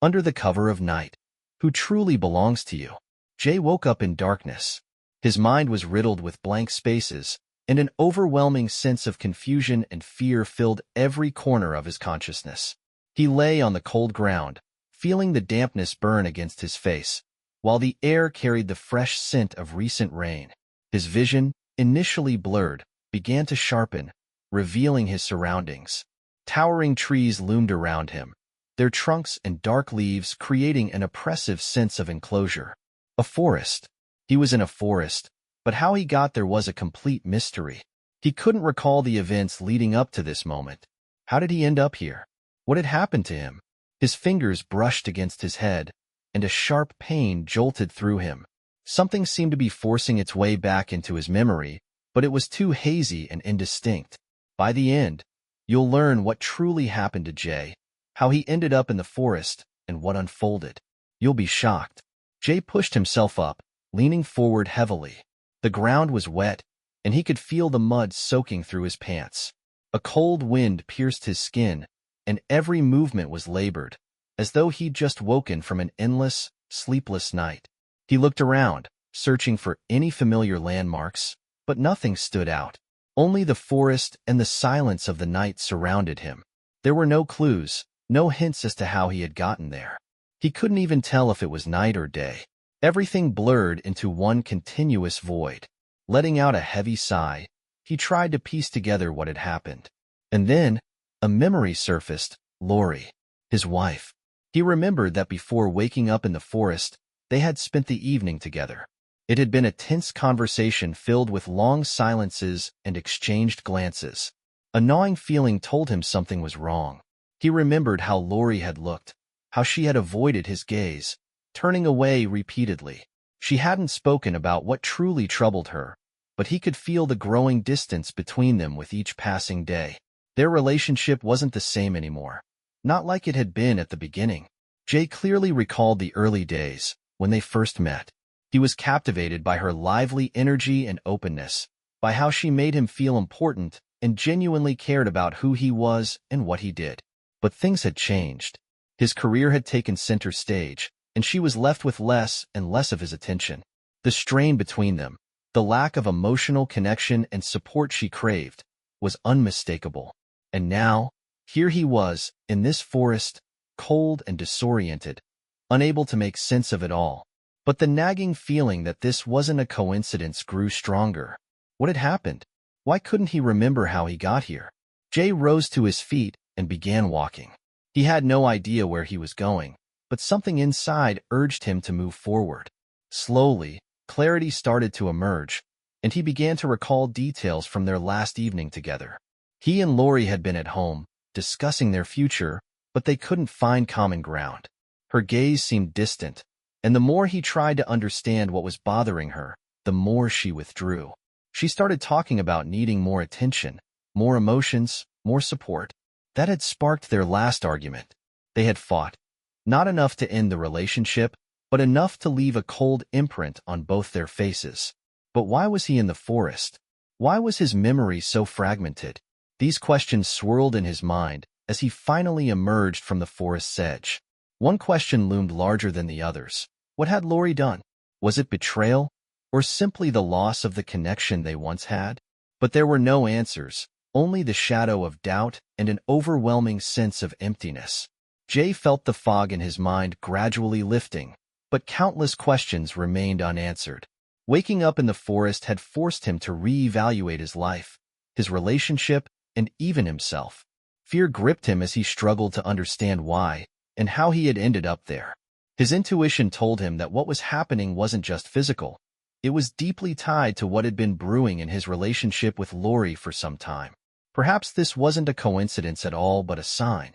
under the cover of night. Who truly belongs to you? Jay woke up in darkness. His mind was riddled with blank spaces, and an overwhelming sense of confusion and fear filled every corner of his consciousness. He lay on the cold ground, feeling the dampness burn against his face, while the air carried the fresh scent of recent rain. His vision, initially blurred, began to sharpen, revealing his surroundings. Towering trees loomed around him, their trunks and dark leaves creating an oppressive sense of enclosure. A forest. He was in a forest, but how he got there was a complete mystery. He couldn't recall the events leading up to this moment. How did he end up here? What had happened to him? His fingers brushed against his head, and a sharp pain jolted through him. Something seemed to be forcing its way back into his memory, but it was too hazy and indistinct. By the end, you'll learn what truly happened to Jay, how he ended up in the forest, and what unfolded. You'll be shocked. Jay pushed himself up, leaning forward heavily. The ground was wet, and he could feel the mud soaking through his pants. A cold wind pierced his skin, and every movement was labored, as though he'd just woken from an endless, sleepless night. He looked around, searching for any familiar landmarks, but nothing stood out. Only the forest and the silence of the night surrounded him. There were no clues, no hints as to how he had gotten there. He couldn't even tell if it was night or day. Everything blurred into one continuous void. Letting out a heavy sigh, he tried to piece together what had happened. And then, a memory surfaced, Laurie, his wife. He remembered that before waking up in the forest, they had spent the evening together. It had been a tense conversation filled with long silences and exchanged glances. A gnawing feeling told him something was wrong. He remembered how Laurie had looked, how she had avoided his gaze, turning away repeatedly. She hadn't spoken about what truly troubled her, but he could feel the growing distance between them with each passing day. Their relationship wasn't the same anymore, not like it had been at the beginning. Jay clearly recalled the early days, when they first met. He was captivated by her lively energy and openness, by how she made him feel important and genuinely cared about who he was and what he did. But things had changed. His career had taken center stage, and she was left with less and less of his attention. The strain between them, the lack of emotional connection and support she craved, was unmistakable. And now, here he was, in this forest, cold and disoriented, unable to make sense of it all. But the nagging feeling that this wasn't a coincidence grew stronger. What had happened? Why couldn't he remember how he got here? Jay rose to his feet and began walking. He had no idea where he was going, but something inside urged him to move forward. Slowly, clarity started to emerge, and he began to recall details from their last evening together. He and Laurie had been at home, discussing their future, but they couldn't find common ground. Her gaze seemed distant, and the more he tried to understand what was bothering her, the more she withdrew. She started talking about needing more attention, more emotions, more support. That had sparked their last argument. They had fought, not enough to end the relationship, but enough to leave a cold imprint on both their faces. But why was he in the forest? Why was his memory so fragmented? These questions swirled in his mind as he finally emerged from the forest's edge. One question loomed larger than the others. What had Laurie done? Was it betrayal, or simply the loss of the connection they once had? But there were no answers, only the shadow of doubt and an overwhelming sense of emptiness. Jay felt the fog in his mind gradually lifting, but countless questions remained unanswered. Waking up in the forest had forced him to reevaluate his life, his relationship, and even himself. Fear gripped him as he struggled to understand why and how he had ended up there. His intuition told him that what was happening wasn't just physical. It was deeply tied to what had been brewing in his relationship with Laurie for some time. Perhaps this wasn't a coincidence at all, but a sign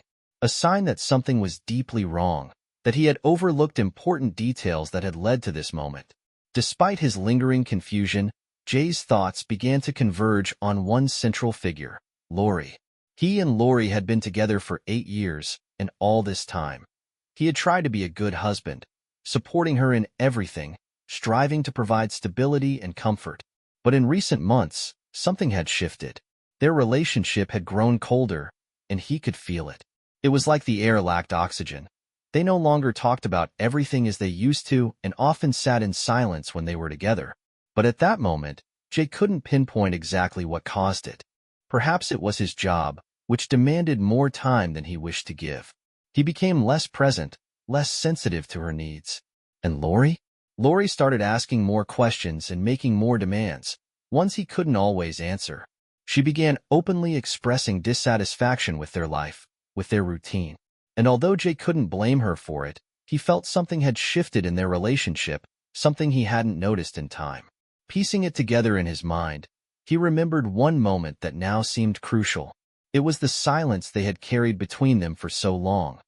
that something was deeply wrong, that he had overlooked important details that had led to this moment. Despite his lingering confusion, Jay's thoughts began to converge on one central figure, Laurie. He and Laurie had been together for 8 years, and all this time, he had tried to be a good husband, supporting her in everything, striving to provide stability and comfort. But in recent months, something had shifted. Their relationship had grown colder, and he could feel it. It was like the air lacked oxygen. They no longer talked about everything as they used to and often sat in silence when they were together. But at that moment, Jay couldn't pinpoint exactly what caused it. Perhaps it was his job, which demanded more time than he wished to give. He became less present, less sensitive to her needs. And Laurie? Laurie started asking more questions and making more demands, ones he couldn't always answer. She began openly expressing dissatisfaction with their life, with their routine. And although Jay couldn't blame her for it, he felt something had shifted in their relationship, something he hadn't noticed in time. Piecing it together in his mind, he remembered one moment that now seemed crucial. It was the silence they had carried between them for so long.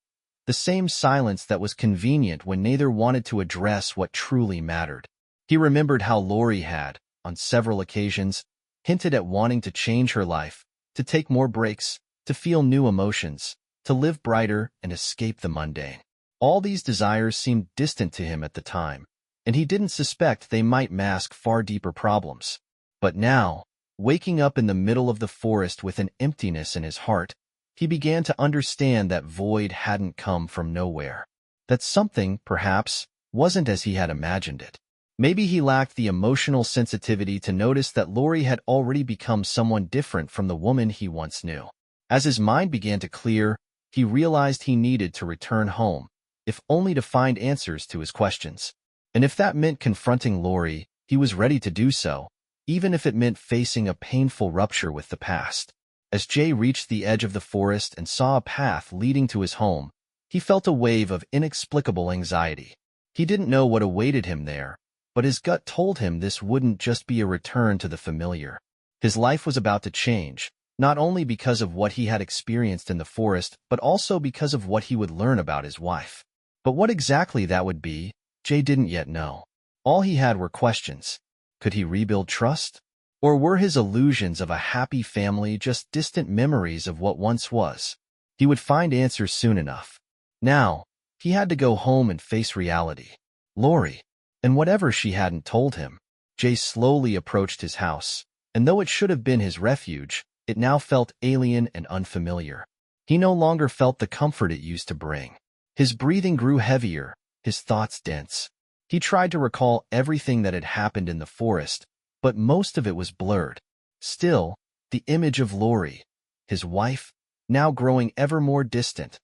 The same silence that was convenient when neither wanted to address what truly mattered. He remembered how Laurie had, on several occasions, hinted at wanting to change her life, to take more breaks, to feel new emotions, to live brighter and escape the mundane. All these desires seemed distant to him at the time, and he didn't suspect they might mask far deeper problems. But now, waking up in the middle of the forest with an emptiness in his heart, he began to understand that void hadn't come from nowhere. That something, perhaps, wasn't as he had imagined it. Maybe he lacked the emotional sensitivity to notice that Laurie had already become someone different from the woman he once knew. As his mind began to clear, he realized he needed to return home, if only to find answers to his questions. And if that meant confronting Laurie, he was ready to do so, even if it meant facing a painful rupture with the past. As Jay reached the edge of the forest and saw a path leading to his home, he felt a wave of inexplicable anxiety. He didn't know what awaited him there, but his gut told him this wouldn't just be a return to the familiar. His life was about to change, not only because of what he had experienced in the forest, but also because of what he would learn about his wife. But what exactly that would be, Jay didn't yet know. All he had were questions. Could he rebuild trust? Or were his illusions of a happy family just distant memories of what once was? He would find answers soon enough. Now, he had to go home and face reality. Laurie. And whatever she hadn't told him. Jay slowly approached his house, and though it should have been his refuge, it now felt alien and unfamiliar. He no longer felt the comfort it used to bring. His breathing grew heavier, his thoughts dense. He tried to recall everything that had happened in the forest, but most of it was blurred. Still, the image of Laurie, his wife, now growing ever more distant,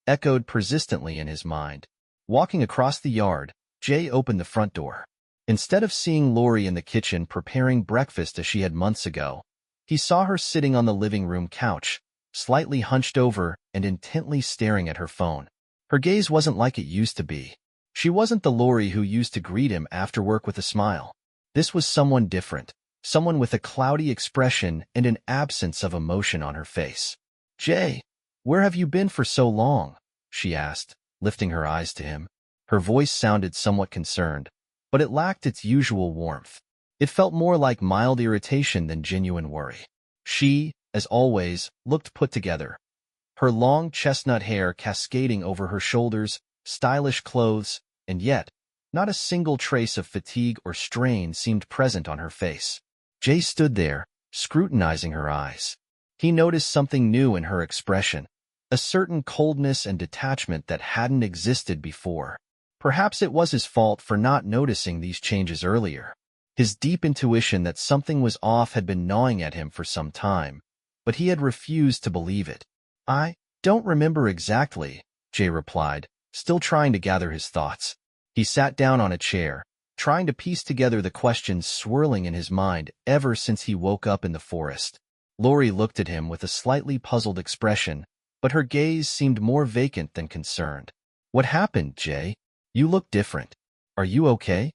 echoed persistently in his mind. Walking across the yard, Jay opened the front door. Instead of seeing Laurie in the kitchen preparing breakfast as she had months ago, he saw her sitting on the living room couch, slightly hunched over and intently staring at her phone. Her gaze wasn't like it used to be. She wasn't the Laurie who used to greet him after work with a smile. This was someone different, someone with a cloudy expression and an absence of emotion on her face. "Jay, where have you been for so long?" she asked, lifting her eyes to him. Her voice sounded somewhat concerned, but it lacked its usual warmth. It felt more like mild irritation than genuine worry. She, as always, looked put together. Her long chestnut hair cascading over her shoulders, stylish clothes, and yet, not a single trace of fatigue or strain seemed present on her face. Jay stood there, scrutinizing her eyes. He noticed something new in her expression, a certain coldness and detachment that hadn't existed before. Perhaps it was his fault for not noticing these changes earlier. His deep intuition that something was off had been gnawing at him for some time, but he had refused to believe it. "I don't remember exactly," Jay replied, still trying to gather his thoughts. He sat down on a chair, trying to piece together the questions swirling in his mind ever since he woke up in the forest. Laurie looked at him with a slightly puzzled expression, but her gaze seemed more vacant than concerned. "What happened, Jay? You look different. Are you okay?"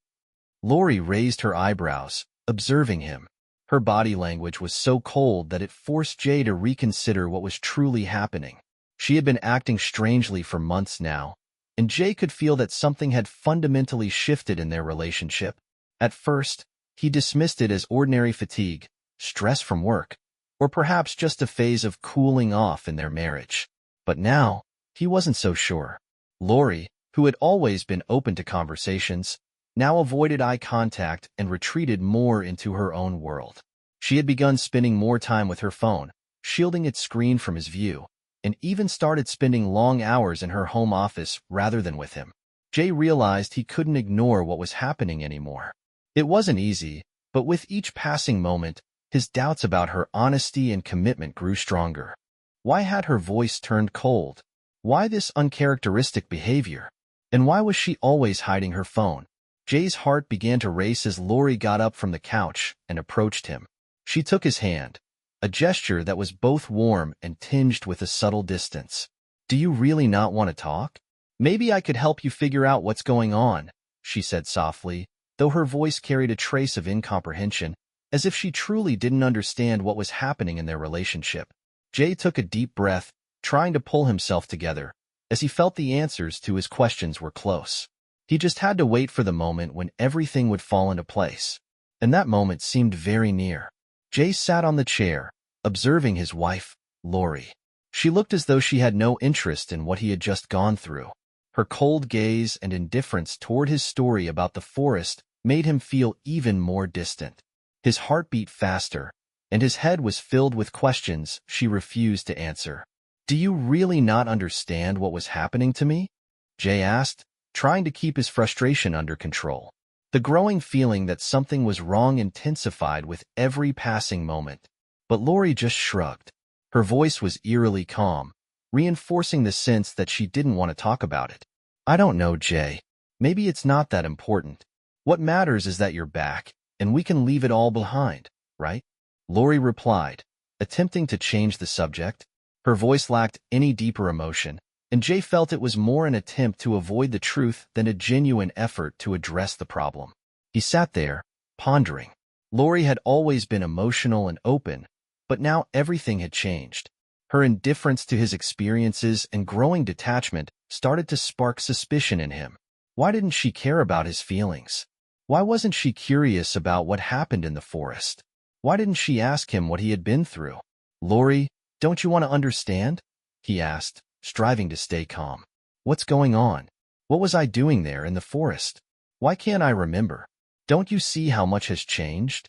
Laurie raised her eyebrows, observing him. Her body language was so cold that it forced Jay to reconsider what was truly happening. She had been acting strangely for months now, and Jay could feel that something had fundamentally shifted in their relationship. At first, he dismissed it as ordinary fatigue, stress from work, or perhaps just a phase of cooling off in their marriage. But now, he wasn't so sure. Laurie, who had always been open to conversations, now avoided eye contact and retreated more into her own world. She had begun spending more time with her phone, shielding its screen from his view, and even started spending long hours in her home office rather than with him. Jay realized he couldn't ignore what was happening anymore. It wasn't easy, but with each passing moment, his doubts about her honesty and commitment grew stronger. Why had her voice turned cold? Why this uncharacteristic behavior? And why was she always hiding her phone? Jay's heart began to race as Laurie got up from the couch and approached him. She took his hand, a gesture that was both warm and tinged with a subtle distance. "Do you really not want to talk? Maybe I could help you figure out what's going on," she said softly, though her voice carried a trace of incomprehension, as if she truly didn't understand what was happening in their relationship. Jay took a deep breath, trying to pull himself together, as he felt the answers to his questions were close. He just had to wait for the moment when everything would fall into place. And that moment seemed very near. Jay sat on the chair, observing his wife, Laurie. She looked as though she had no interest in what he had just gone through. Her cold gaze and indifference toward his story about the forest made him feel even more distant. His heart beat faster, and his head was filled with questions she refused to answer. "Do you really not understand what was happening to me?" Jay asked, trying to keep his frustration under control. The growing feeling that something was wrong intensified with every passing moment. But Laurie just shrugged. Her voice was eerily calm, reinforcing the sense that she didn't want to talk about it. "I don't know, Jay. Maybe it's not that important. What matters is that you're back, and we can leave it all behind, right?" Laurie replied, attempting to change the subject. Her voice lacked any deeper emotion, and Jay felt it was more an attempt to avoid the truth than a genuine effort to address the problem. He sat there, pondering. Laurie had always been emotional and open, but now everything had changed. Her indifference to his experiences and growing detachment started to spark suspicion in him. Why didn't she care about his feelings? Why wasn't she curious about what happened in the forest? Why didn't she ask him what he had been through? "Laurie, don't you want to understand?" he asked, striving to stay calm. "What's going on? What was I doing there in the forest? Why can't I remember? Don't you see how much has changed?"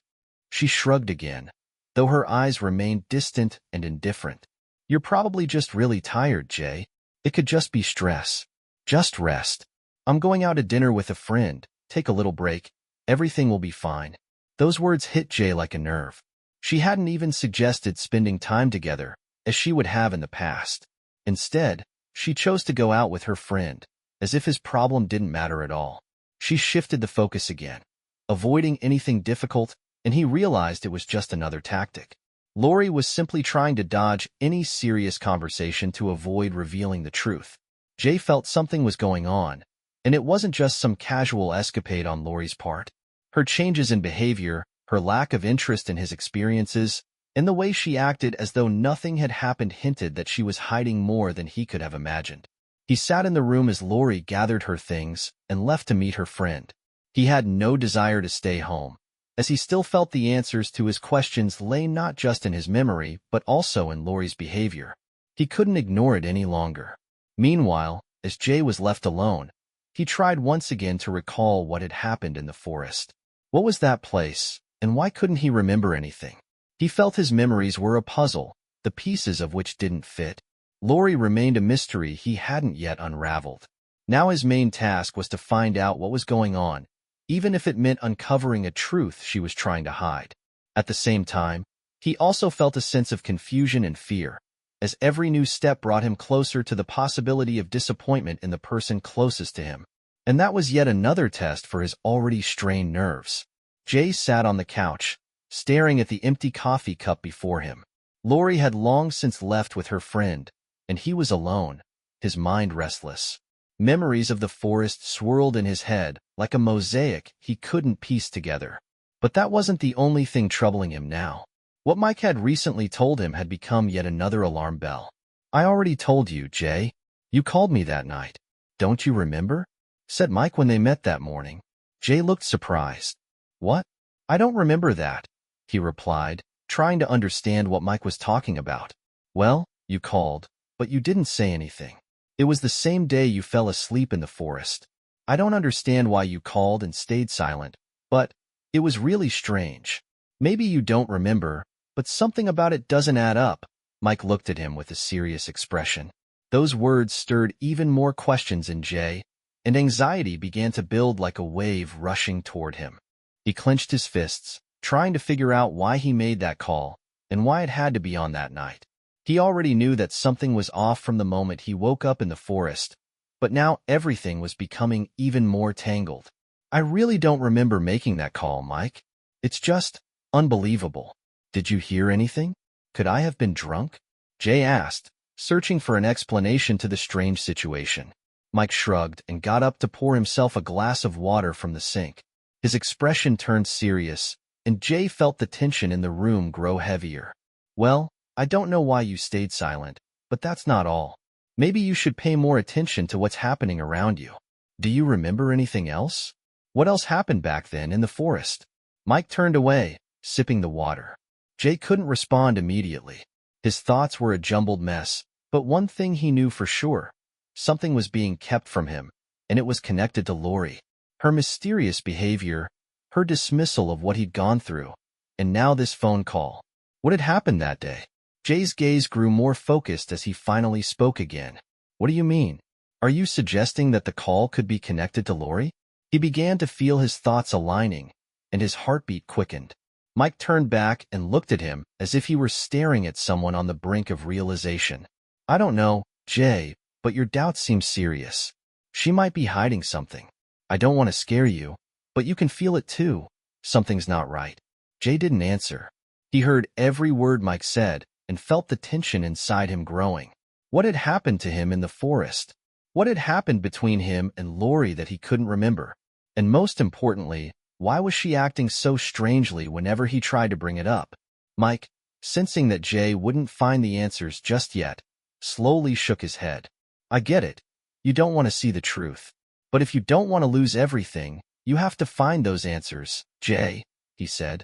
She shrugged again, though her eyes remained distant and indifferent. "You're probably just really tired, Jay. It could just be stress. Just rest. I'm going out to dinner with a friend. Take a little break. Everything will be fine." Those words hit Jay like a nerve. She hadn't even suggested spending time together, as she would have in the past. Instead, she chose to go out with her friend, as if his problem didn't matter at all. She shifted the focus again, avoiding anything difficult, and he realized it was just another tactic. Laurie was simply trying to dodge any serious conversation to avoid revealing the truth. Jay felt something was going on, and it wasn't just some casual escapade on Laurie's part. Her changes in behavior, her lack of interest in his experiences, and the way she acted as though nothing had happened hinted that she was hiding more than he could have imagined. He sat in the room as Laurie gathered her things and left to meet her friend. He had no desire to stay home, as he still felt the answers to his questions lay not just in his memory but also in Laurie's behavior. He couldn't ignore it any longer. Meanwhile, as Jay was left alone, he tried once again to recall what had happened in the forest. What was that place, and why couldn't he remember anything? He felt his memories were a puzzle, the pieces of which didn't fit. Laurie remained a mystery he hadn't yet unraveled. Now his main task was to find out what was going on, even if it meant uncovering a truth she was trying to hide. At the same time, he also felt a sense of confusion and fear, as every new step brought him closer to the possibility of disappointment in the person closest to him. And that was yet another test for his already strained nerves. Jay sat on the couch, staring at the empty coffee cup before him. Laurie had long since left with her friend, and he was alone, his mind restless. Memories of the forest swirled in his head like a mosaic he couldn't piece together. But that wasn't the only thing troubling him now. What Mike had recently told him had become yet another alarm bell. "I already told you, Jay. You called me that night. Don't you remember?" said Mike when they met that morning. Jay looked surprised. "What? I don't remember that," he replied, trying to understand what Mike was talking about. "Well, you called, but you didn't say anything. It was the same day you fell asleep in the forest. I don't understand why you called and stayed silent, but it was really strange. Maybe you don't remember, but something about it doesn't add up. Mike looked at him with a serious expression. Those words stirred even more questions in Jay, and anxiety began to build like a wave rushing toward him. He clenched his fists, trying to figure out why he made that call and why it had to be on that night. He already knew that something was off from the moment he woke up in the forest, but now everything was becoming even more tangled. I really don't remember making that call, Mike. It's just unbelievable. Did you hear anything? Could I have been drunk? Jay asked, searching for an explanation to the strange situation. Mike shrugged and got up to pour himself a glass of water from the sink. His expression turned serious, and Jay felt the tension in the room grow heavier. Well, I don't know why you stayed silent, but that's not all. Maybe you should pay more attention to what's happening around you. Do you remember anything else? What else happened back then in the forest? Mike turned away, sipping the water. Jay couldn't respond immediately. His thoughts were a jumbled mess, but one thing he knew for sure. Something was being kept from him, and it was connected to Laurie. Her mysterious behavior, her dismissal of what he'd gone through, and now this phone call. What had happened that day? Jay's gaze grew more focused as he finally spoke again. What do you mean? Are you suggesting that the call could be connected to Laurie? He began to feel his thoughts aligning, and his heartbeat quickened. Mike turned back and looked at him as if he were staring at someone on the brink of realization. I don't know, Jay, but your doubts seem serious. She might be hiding something. I don't want to scare you, but you can feel it too. Something's not right. Jay didn't answer. He heard every word Mike said and felt the tension inside him growing. What had happened to him in the forest? What had happened between him and Laurie that he couldn't remember? And most importantly, why was she acting so strangely whenever he tried to bring it up? Mike, sensing that Jay wouldn't find the answers just yet, slowly shook his head. I get it. You don't want to see the truth. But if you don't want to lose everything, you have to find those answers, Jay, he said,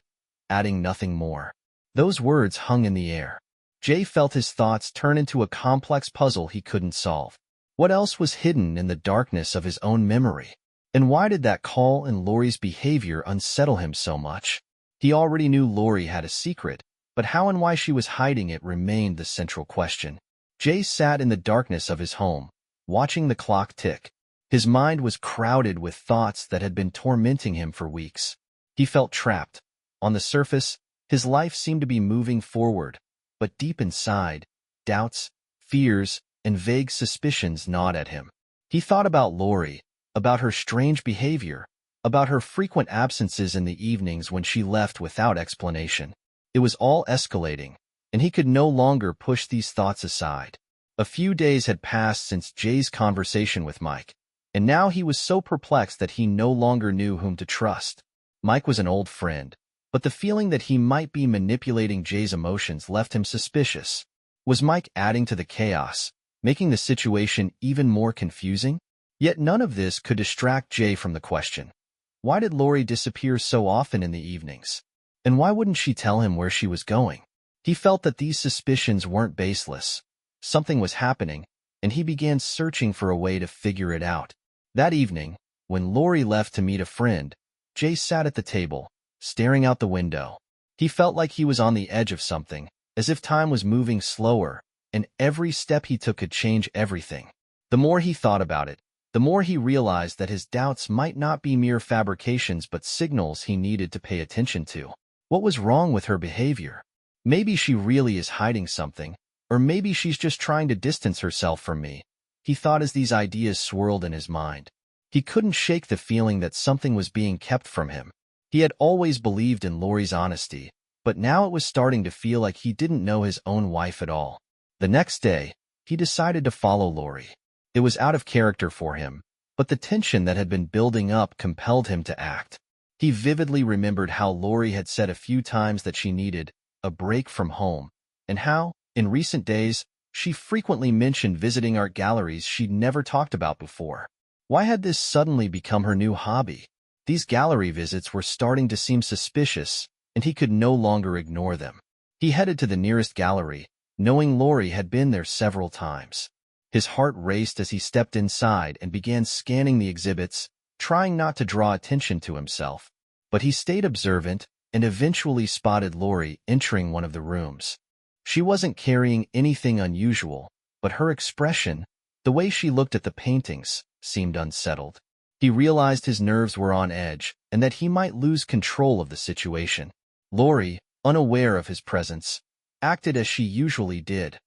adding nothing more. Those words hung in the air. Jay felt his thoughts turn into a complex puzzle he couldn't solve. What else was hidden in the darkness of his own memory? And why did that call and Laurie's behavior unsettle him so much? He already knew Laurie had a secret, but how and why she was hiding it remained the central question. Jay sat in the darkness of his home, watching the clock tick. His mind was crowded with thoughts that had been tormenting him for weeks. He felt trapped. On the surface, his life seemed to be moving forward, but deep inside, doubts, fears, and vague suspicions gnawed at him. He thought about Laurie, about her strange behavior, about her frequent absences in the evenings when she left without explanation. It was all escalating, and he could no longer push these thoughts aside. A few days had passed since Jay's conversation with Mike, and now he was so perplexed that he no longer knew whom to trust. Mike was an old friend, but the feeling that he might be manipulating Jay's emotions left him suspicious. Was Mike adding to the chaos, making the situation even more confusing? Yet none of this could distract Jay from the question. Why did Laurie disappear so often in the evenings? And why wouldn't she tell him where she was going? He felt that these suspicions weren't baseless. Something was happening, and he began searching for a way to figure it out. That evening, when Laurie left to meet a friend, Jay sat at the table, staring out the window. He felt like he was on the edge of something, as if time was moving slower, and every step he took could change everything. The more he thought about it, the more he realized that his doubts might not be mere fabrications but signals he needed to pay attention to. What was wrong with her behavior? Maybe she really is hiding something, or maybe she's just trying to distance herself from me, he thought as these ideas swirled in his mind. He couldn't shake the feeling that something was being kept from him. He had always believed in Laurie's honesty, but now it was starting to feel like he didn't know his own wife at all. The next day, he decided to follow Laurie. It was out of character for him, but the tension that had been building up compelled him to act. He vividly remembered how Laurie had said a few times that she needed a break from home, and how, in recent days, she frequently mentioned visiting art galleries she'd never talked about before. Why had this suddenly become her new hobby? These gallery visits were starting to seem suspicious, and he could no longer ignore them. He headed to the nearest gallery, knowing Laurie had been there several times. His heart raced as he stepped inside and began scanning the exhibits, trying not to draw attention to himself. But he stayed observant and eventually spotted Laurie entering one of the rooms. She wasn't carrying anything unusual, but her expression, the way she looked at the paintings, seemed unsettled. He realized his nerves were on edge and that he might lose control of the situation. Laurie, unaware of his presence, acted as she usually did,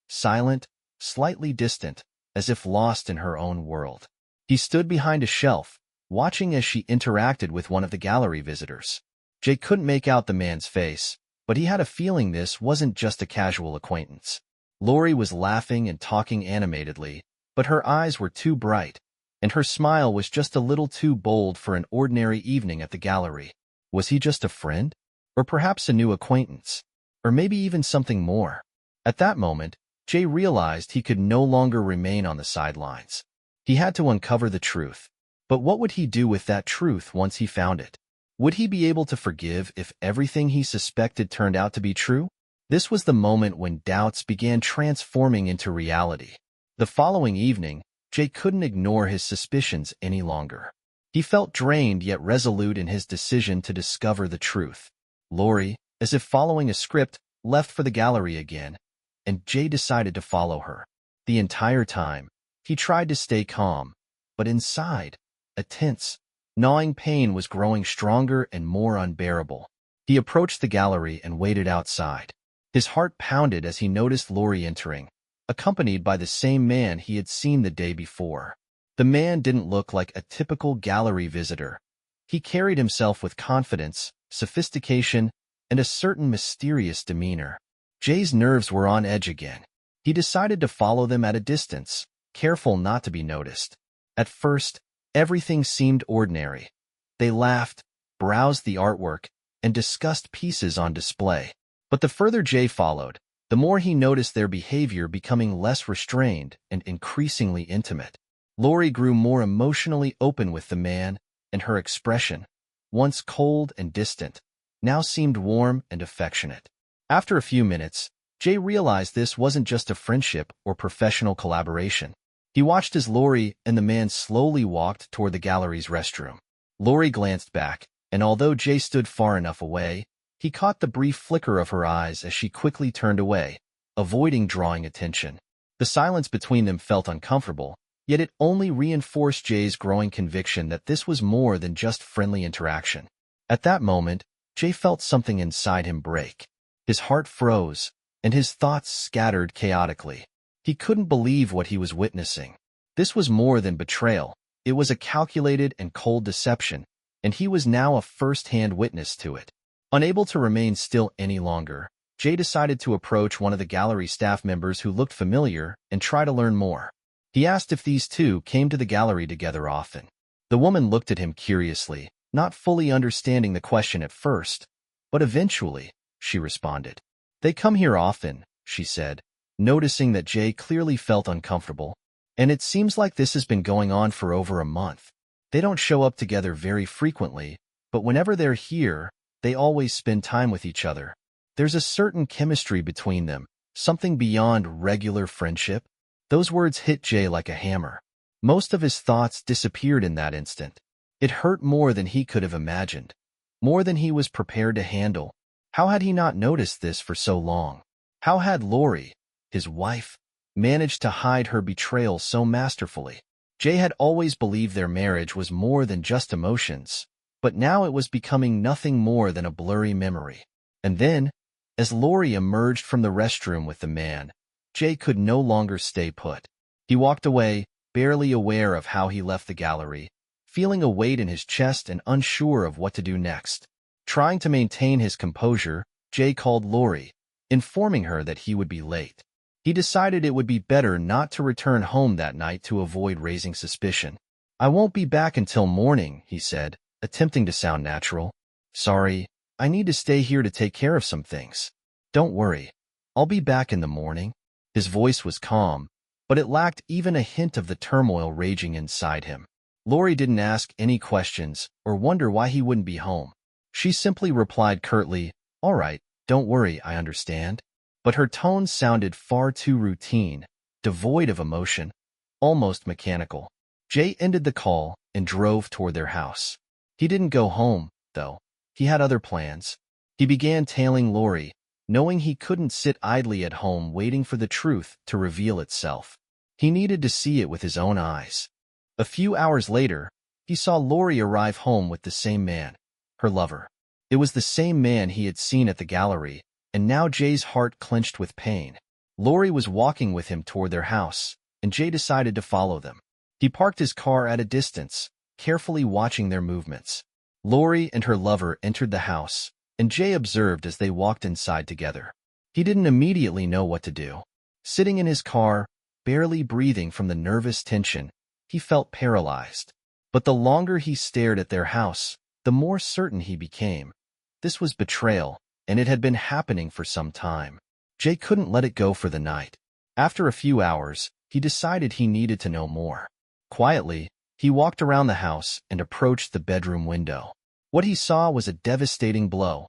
silent, slightly distant, as if lost in her own world. He stood behind a shelf, watching as she interacted with one of the gallery visitors. Jay couldn't make out the man's face, but he had a feeling this wasn't just a casual acquaintance. Laurie was laughing and talking animatedly, but her eyes were too bright, and her smile was just a little too bold for an ordinary evening at the gallery. Was he just a friend? Or perhaps a new acquaintance? Or maybe even something more? At that moment, Jay realized he could no longer remain on the sidelines. He had to uncover the truth. But what would he do with that truth once he found it? Would he be able to forgive if everything he suspected turned out to be true? This was the moment when doubts began transforming into reality. The following evening, Jay couldn't ignore his suspicions any longer. He felt drained yet resolute in his decision to discover the truth. Laurie, as if following a script, left for the gallery again, and Jay decided to follow her. The entire time, he tried to stay calm, but inside, a tense, gnawing pain was growing stronger and more unbearable. He approached the gallery and waited outside. His heart pounded as he noticed Laurie entering, accompanied by the same man he had seen the day before. The man didn't look like a typical gallery visitor. He carried himself with confidence, sophistication, and a certain mysterious demeanor. Jay's nerves were on edge again. He decided to follow them at a distance, careful not to be noticed. At first, everything seemed ordinary. They laughed, browsed the artwork, and discussed pieces on display. But the further Jay followed, the more he noticed their behavior becoming less restrained and increasingly intimate. Laurie grew more emotionally open with the man, and her expression, once cold and distant, now seemed warm and affectionate. After a few minutes, Jay realized this wasn't just a friendship or professional collaboration. He watched as Laurie and the man slowly walked toward the gallery's restroom. Laurie glanced back, and although Jay stood far enough away, he caught the brief flicker of her eyes as she quickly turned away, avoiding drawing attention. The silence between them felt uncomfortable, yet it only reinforced Jay's growing conviction that this was more than just friendly interaction. At that moment, Jay felt something inside him break. His heart froze, and his thoughts scattered chaotically. He couldn't believe what he was witnessing. This was more than betrayal. It was a calculated and cold deception, and he was now a first-hand witness to it. Unable to remain still any longer, Jay decided to approach one of the gallery staff members who looked familiar and try to learn more. He asked if these two came to the gallery together often. The woman looked at him curiously, not fully understanding the question at first, but eventually, she responded. "They come here often," she said, noticing that Jay clearly felt uncomfortable. "And it seems like this has been going on for over a month. They don't show up together very frequently, but whenever they're here, they always spend time with each other. There's a certain chemistry between them, something beyond regular friendship." Those words hit Jay like a hammer. Most of his thoughts disappeared in that instant. It hurt more than he could have imagined, more than he was prepared to handle. How had he not noticed this for so long? How had Laurie, his wife, managed to hide her betrayal so masterfully? Jay had always believed their marriage was more than just emotions, but now it was becoming nothing more than a blurry memory. And then, as Laurie emerged from the restroom with the man, Jay could no longer stay put. He walked away, barely aware of how he left the gallery, feeling a weight in his chest and unsure of what to do next. Trying to maintain his composure, Jay called Laurie, informing her that he would be late. He decided it would be better not to return home that night to avoid raising suspicion. "I won't be back until morning," he said, attempting to sound natural. "Sorry, I need to stay here to take care of some things." "Don't worry, I'll be back in the morning." His voice was calm, but it lacked even a hint of the turmoil raging inside him. Laurie didn't ask any questions or wonder why he wouldn't be home. She simply replied curtly, "All right, don't worry, I understand." But her tone sounded far too routine, devoid of emotion, almost mechanical. Jay ended the call and drove toward their house. He didn't go home, though. He had other plans. He began tailing Laurie, knowing he couldn't sit idly at home waiting for the truth to reveal itself. He needed to see it with his own eyes. A few hours later, he saw Laurie arrive home with the same man, her lover. It was the same man he had seen at the gallery, and now Jay's heart clenched with pain. Laurie was walking with him toward their house, and Jay decided to follow them. He parked his car at a distance, carefully watching their movements. Laurie and her lover entered the house, and Jay observed as they walked inside together. He didn't immediately know what to do. Sitting in his car, barely breathing from the nervous tension, he felt paralyzed. But the longer he stared at their house, the more certain he became. This was betrayal, and it had been happening for some time. Jay couldn't let it go for the night. After a few hours, he decided he needed to know more. Quietly, he walked around the house and approached the bedroom window. What he saw was a devastating blow.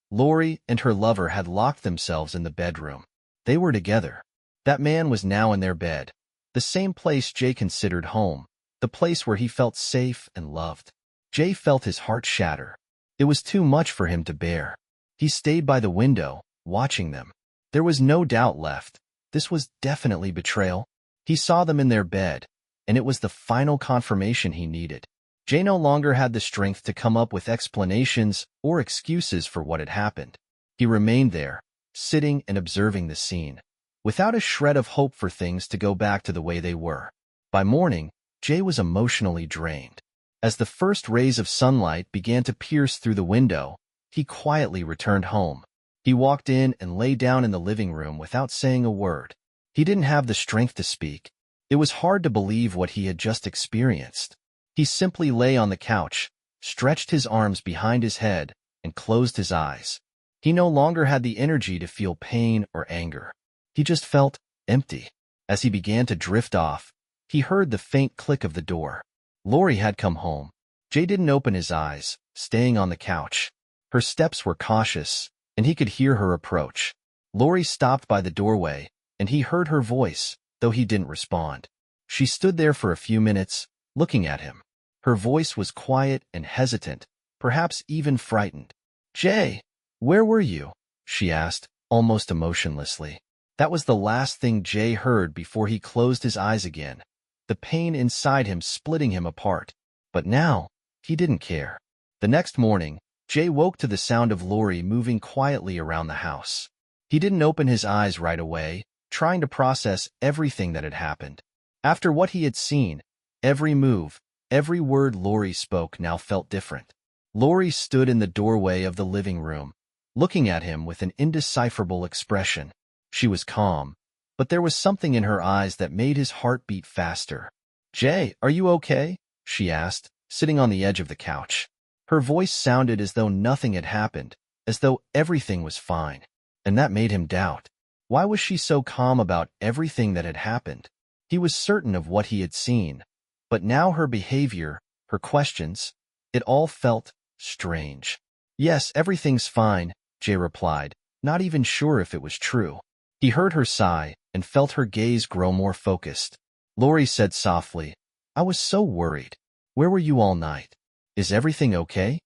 Laurie and her lover had locked themselves in the bedroom. They were together. That man was now in their bed, the same place Jay considered home, the place where he felt safe and loved. Jay felt his heart shatter. It was too much for him to bear. He stayed by the window, watching them. There was no doubt left. This was definitely betrayal. He saw them in their bed, and it was the final confirmation he needed. Jay no longer had the strength to come up with explanations or excuses for what had happened. He remained there, sitting and observing the scene, without a shred of hope for things to go back to the way they were. By morning, Jay was emotionally drained. As the first rays of sunlight began to pierce through the window, he quietly returned home. He walked in and lay down in the living room without saying a word. He didn't have the strength to speak. It was hard to believe what he had just experienced. He simply lay on the couch, stretched his arms behind his head, and closed his eyes. He no longer had the energy to feel pain or anger. He just felt empty. As he began to drift off, he heard the faint click of the door. Laurie had come home. Jay didn't open his eyes, staying on the couch. Her steps were cautious, and he could hear her approach. Laurie stopped by the doorway, and he heard her voice, though he didn't respond. She stood there for a few minutes, looking at him. Her voice was quiet and hesitant, perhaps even frightened. "Jay, where were you?" she asked, almost emotionlessly. That was the last thing Jay heard before he closed his eyes again, the pain inside him splitting him apart. But now, he didn't care. The next morning, Jay woke to the sound of Laurie moving quietly around the house. He didn't open his eyes right away, trying to process everything that had happened. After what he had seen, every move, every word Laurie spoke now felt different. Laurie stood in the doorway of the living room, looking at him with an indecipherable expression. She was calm, but there was something in her eyes that made his heart beat faster. "Jay, are you okay?" she asked, sitting on the edge of the couch. Her voice sounded as though nothing had happened, as though everything was fine. And that made him doubt. Why was she so calm about everything that had happened? He was certain of what he had seen, but now her behavior, her questions, it all felt strange. "Yes, everything's fine," Jay replied, not even sure if it was true. He heard her sigh and felt her gaze grow more focused. Laurie said softly, "I was so worried. Where were you all night? Is everything okay?"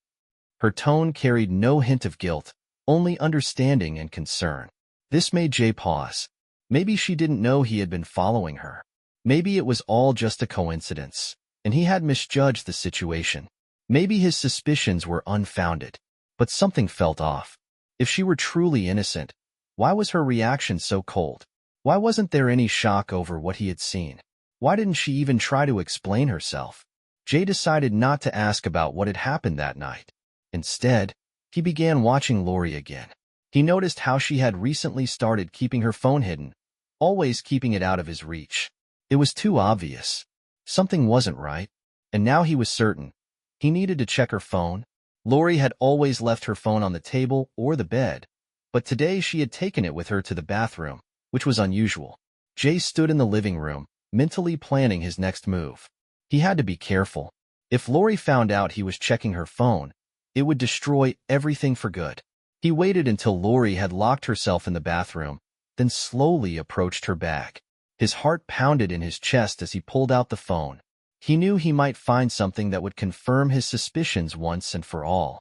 Her tone carried no hint of guilt, only understanding and concern. This made Jay pause. Maybe she didn't know he had been following her. Maybe it was all just a coincidence, and he had misjudged the situation. Maybe his suspicions were unfounded, but something felt off. If she were truly innocent, why was her reaction so cold? Why wasn't there any shock over what he had seen? Why didn't she even try to explain herself? Jay decided not to ask about what had happened that night. Instead, he began watching Laurie again. He noticed how she had recently started keeping her phone hidden, always keeping it out of his reach. It was too obvious. Something wasn't right, and now he was certain. He needed to check her phone. Laurie had always left her phone on the table or the bed, but today she had taken it with her to the bathroom, which was unusual. Jay stood in the living room, mentally planning his next move. He had to be careful. If Laurie found out he was checking her phone, it would destroy everything for good. He waited until Laurie had locked herself in the bathroom, then slowly approached her bag. His heart pounded in his chest as he pulled out the phone. He knew he might find something that would confirm his suspicions once and for all,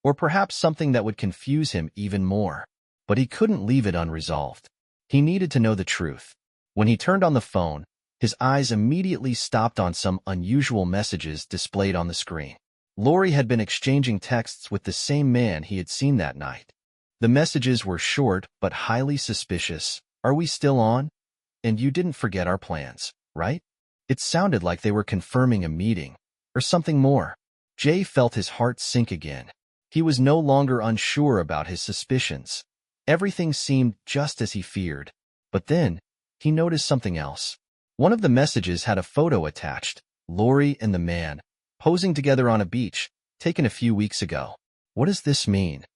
or perhaps something that would confuse him even more. but he couldn't leave it unresolved. He needed to know the truth. When he turned on the phone, his eyes immediately stopped on some unusual messages displayed on the screen. Laurie had been exchanging texts with the same man he had seen that night. The messages were short but highly suspicious. "Are we still on? And you didn't forget our plans, right?" It sounded like they were confirming a meeting, or something more. Jay felt his heart sink again. He was no longer unsure about his suspicions. Everything seemed just as he feared. But then, he noticed something else. One of the messages had a photo attached, Laurie and the man, posing together on a beach, taken a few weeks ago. What does this mean?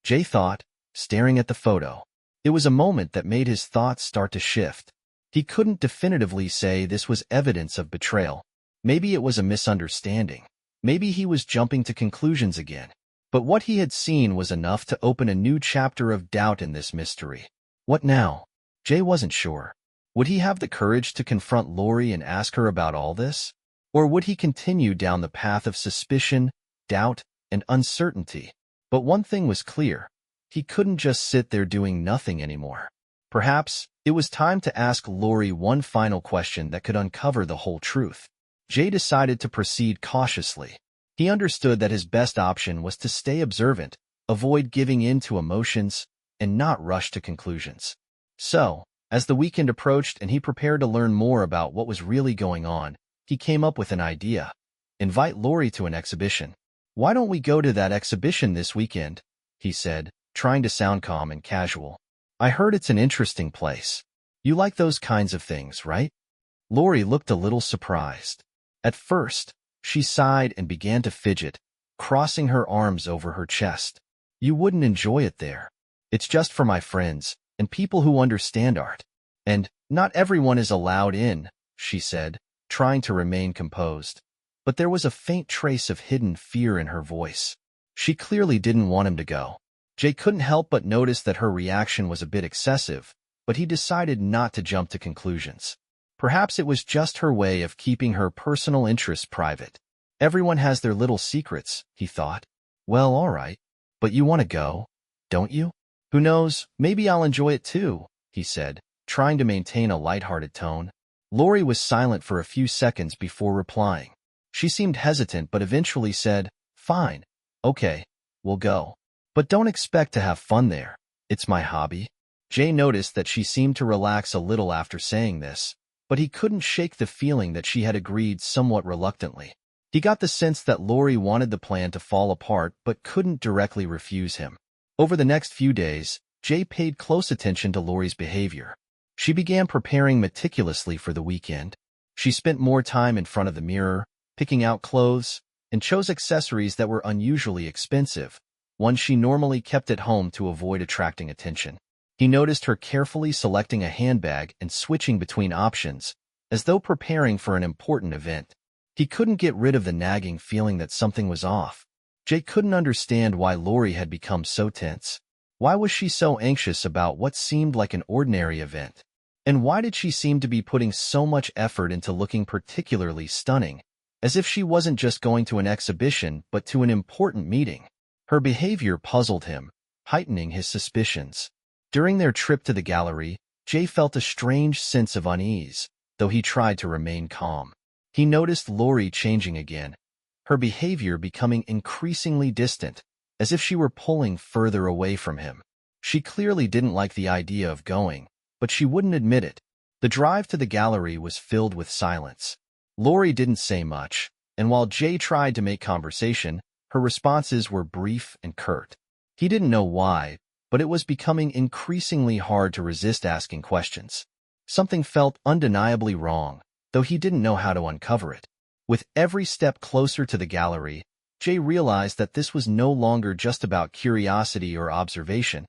Jay thought, staring at the photo. It was a moment that made his thoughts start to shift. He couldn't definitively say this was evidence of betrayal. Maybe it was a misunderstanding. Maybe he was jumping to conclusions again. But what he had seen was enough to open a new chapter of doubt in this mystery. What now? Jay wasn't sure. Would he have the courage to confront Laurie and ask her about all this? Or would he continue down the path of suspicion, doubt, and uncertainty? But one thing was clear. He couldn't just sit there doing nothing anymore. Perhaps it was time to ask Laurie one final question that could uncover the whole truth. Jay decided to proceed cautiously. He understood that his best option was to stay observant, avoid giving in to emotions, and not rush to conclusions. So, as the weekend approached and he prepared to learn more about what was really going on, he came up with an idea. Invite Laurie to an exhibition. "Why don't we go to that exhibition this weekend?" he said, trying to sound calm and casual. "I heard it's an interesting place. You like those kinds of things, right?" Laurie looked a little surprised. At first, she sighed and began to fidget, crossing her arms over her chest. "You wouldn't enjoy it there. It's just for my friends and people who understand art. And not everyone is allowed in," she said, trying to remain composed. But there was a faint trace of hidden fear in her voice. She clearly didn't want him to go. Jay couldn't help but notice that her reaction was a bit excessive, but he decided not to jump to conclusions. Perhaps it was just her way of keeping her personal interests private. Everyone has their little secrets, he thought. Well, all right. But you want to go, don't you? Who knows, maybe I'll enjoy it too, he said, trying to maintain a lighthearted tone. Laurie was silent for a few seconds before replying. She seemed hesitant but eventually said, "Fine. Okay, we'll go. But don't expect to have fun there. It's my hobby." Jay noticed that she seemed to relax a little after saying this, but he couldn't shake the feeling that she had agreed somewhat reluctantly. He got the sense that Laurie wanted the plan to fall apart but couldn't directly refuse him. Over the next few days, Jay paid close attention to Laurie's behavior. She began preparing meticulously for the weekend. She spent more time in front of the mirror, picking out clothes, and chose accessories that were unusually expensive, ones she normally kept at home to avoid attracting attention. He noticed her carefully selecting a handbag and switching between options, as though preparing for an important event. He couldn't get rid of the nagging feeling that something was off. Jay couldn't understand why Laurie had become so tense. Why was she so anxious about what seemed like an ordinary event? And why did she seem to be putting so much effort into looking particularly stunning, as if she wasn't just going to an exhibition but to an important meeting? Her behavior puzzled him, heightening his suspicions. During their trip to the gallery, Jay felt a strange sense of unease, though he tried to remain calm. He noticed Laurie changing again, her behavior becoming increasingly distant, as if she were pulling further away from him. She clearly didn't like the idea of going, but she wouldn't admit it. The drive to the gallery was filled with silence. Laurie didn't say much, and while Jay tried to make conversation, her responses were brief and curt. He didn't know why, but it was becoming increasingly hard to resist asking questions. Something felt undeniably wrong, though he didn't know how to uncover it. With every step closer to the gallery, Jay realized that this was no longer just about curiosity or observation.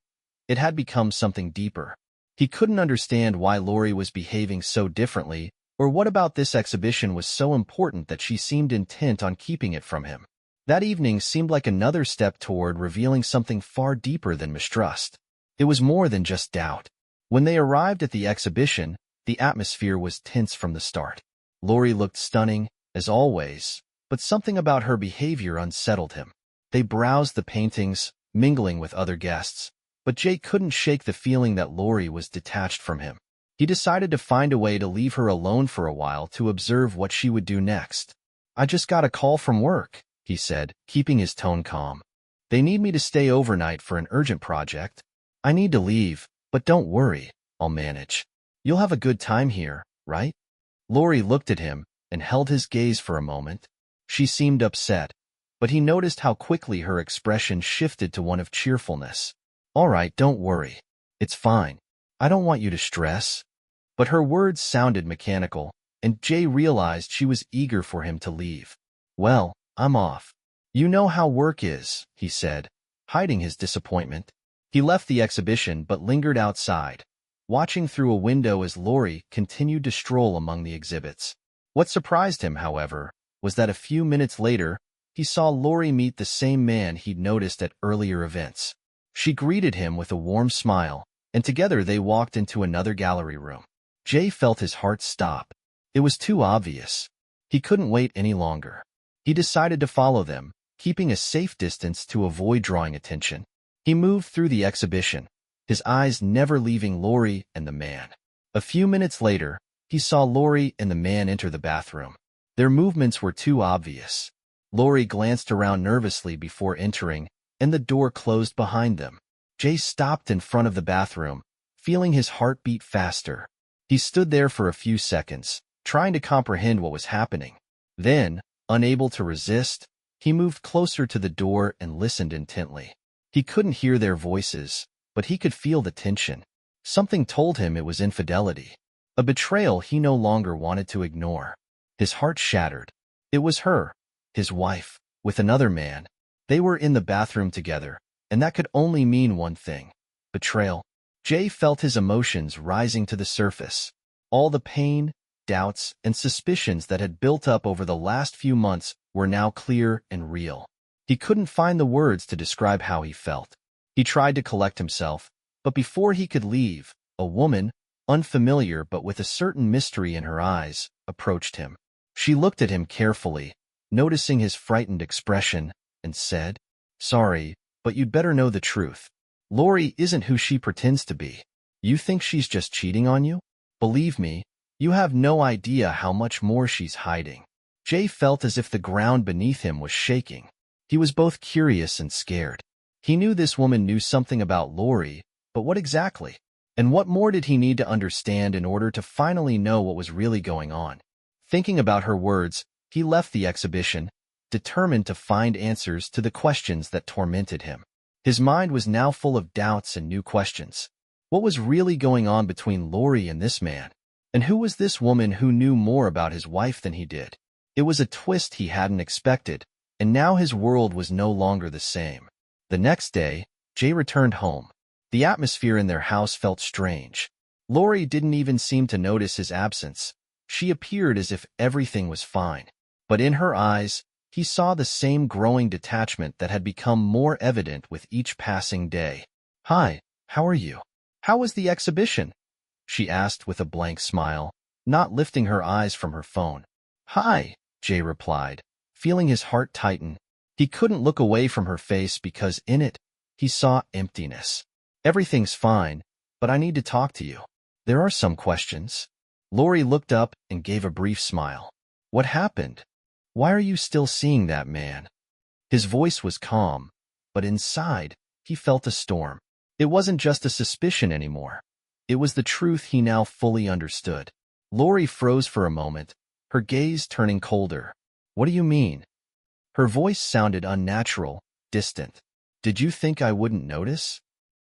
It had become something deeper. He couldn't understand why Laurie was behaving so differently, or what about this exhibition was so important that she seemed intent on keeping it from him. That evening seemed like another step toward revealing something far deeper than mistrust. It was more than just doubt. When they arrived at the exhibition, the atmosphere was tense from the start. Laurie looked stunning, as always, but something about her behavior unsettled him. They browsed the paintings, mingling with other guests, But Jay couldn't shake the feeling that Laurie was detached from him. He decided to find a way to leave her alone for a while to observe what she would do next. "I just got a call from work," he said, keeping his tone calm. "They need me to stay overnight for an urgent project. I need to leave, but don't worry, I'll manage. You'll have a good time here, right?" Laurie looked at him and held his gaze for a moment. She seemed upset, but he noticed how quickly her expression shifted to one of cheerfulness. "All right, don't worry. It's fine. I don't want you to stress." But her words sounded mechanical, and Jay realized she was eager for him to leave. "Well, I'm off. You know how work is," he said, hiding his disappointment. He left the exhibition but lingered outside, watching through a window as Laurie continued to stroll among the exhibits. What surprised him, however, was that a few minutes later, he saw Laurie meet the same man he'd noticed at earlier events. She greeted him with a warm smile, and together they walked into another gallery room. Jay felt his heart stop. It was too obvious. He couldn't wait any longer. He decided to follow them, keeping a safe distance to avoid drawing attention. He moved through the exhibition, his eyes never leaving Laurie and the man. A few minutes later, he saw Laurie and the man enter the bathroom. Their movements were too obvious. Laurie glanced around nervously before entering, and the door closed behind them. Jay stopped in front of the bathroom, feeling his heart beat faster. He stood there for a few seconds, trying to comprehend what was happening. Then, unable to resist, he moved closer to the door and listened intently. He couldn't hear their voices, but he could feel the tension. Something told him it was infidelity, a betrayal he no longer wanted to ignore. His heart shattered. It was her, his wife, with another man. They were in the bathroom together, and that could only mean one thing: betrayal. Jay felt his emotions rising to the surface. All the pain, doubts, and suspicions that had built up over the last few months were now clear and real. He couldn't find the words to describe how he felt. He tried to collect himself, but before he could leave, a woman, unfamiliar but with a certain mystery in her eyes, approached him. She looked at him carefully, noticing his frightened expression, and said, "Sorry, but you'd better know the truth. Laurie isn't who she pretends to be. You think she's just cheating on you? Believe me, you have no idea how much more she's hiding." Jay felt as if the ground beneath him was shaking. He was both curious and scared. He knew this woman knew something about Laurie, but what exactly? And what more did he need to understand in order to finally know what was really going on? Thinking about her words, he left the exhibition, determined to find answers to the questions that tormented him. His mind was now full of doubts and new questions. What was really going on between Laurie and this man? And who was this woman who knew more about his wife than he did? It was a twist he hadn't expected, and now his world was no longer the same. The next day, Jay returned home. The atmosphere in their house felt strange. Laurie didn't even seem to notice his absence. She appeared as if everything was fine. But in her eyes, he saw the same growing detachment that had become more evident with each passing day. "Hi, how are you? How was the exhibition?" she asked with a blank smile, not lifting her eyes from her phone. "Hi," Jay replied, feeling his heart tighten. He couldn't look away from her face because in it, he saw emptiness. "Everything's fine, but I need to talk to you. There are some questions." Laurie looked up and gave a brief smile. "What happened? Why are you still seeing that man?" His voice was calm, but inside, he felt a storm. It wasn't just a suspicion anymore. It was the truth he now fully understood. Laurie froze for a moment, her gaze turning colder. "What do you mean?" Her voice sounded unnatural, distant. "Did you think I wouldn't notice?"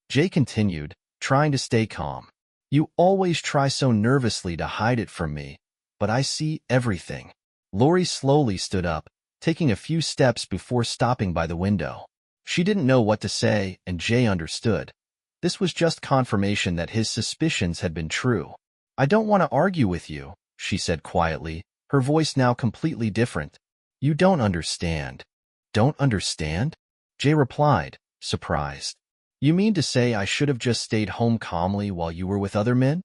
Jay continued, trying to stay calm. "You always try so nervously to hide it from me, but I see everything." Laurie slowly stood up, taking a few steps before stopping by the window. She didn't know what to say, and Jay understood. This was just confirmation that his suspicions had been true. "I don't want to argue with you," she said quietly, her voice now completely different. "You don't understand." "Don't understand?" Jay replied, surprised. "You mean to say I should have just stayed home calmly while you were with other men?"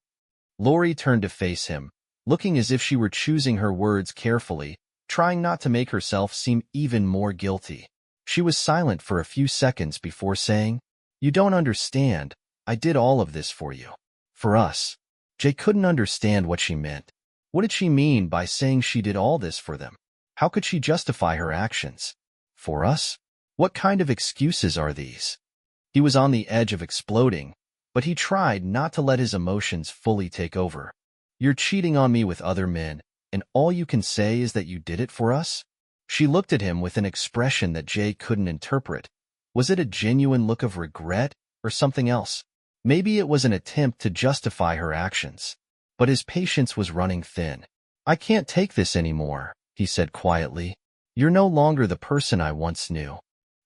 Laurie turned to face him, looking as if she were choosing her words carefully, trying not to make herself seem even more guilty. She was silent for a few seconds before saying, You don't understand. I did all of this for you. For us. Jay couldn't understand what she meant. What did she mean by saying she did all this for them? How could she justify her actions? For us? What kind of excuses are these? He was on the edge of exploding, but he tried not to let his emotions fully take over. You're cheating on me with other men, and all you can say is that you did it for us? She looked at him with an expression that Jay couldn't interpret. Was it a genuine look of regret or something else? Maybe it was an attempt to justify her actions. But his patience was running thin. I can't take this anymore, he said quietly. You're no longer the person I once knew.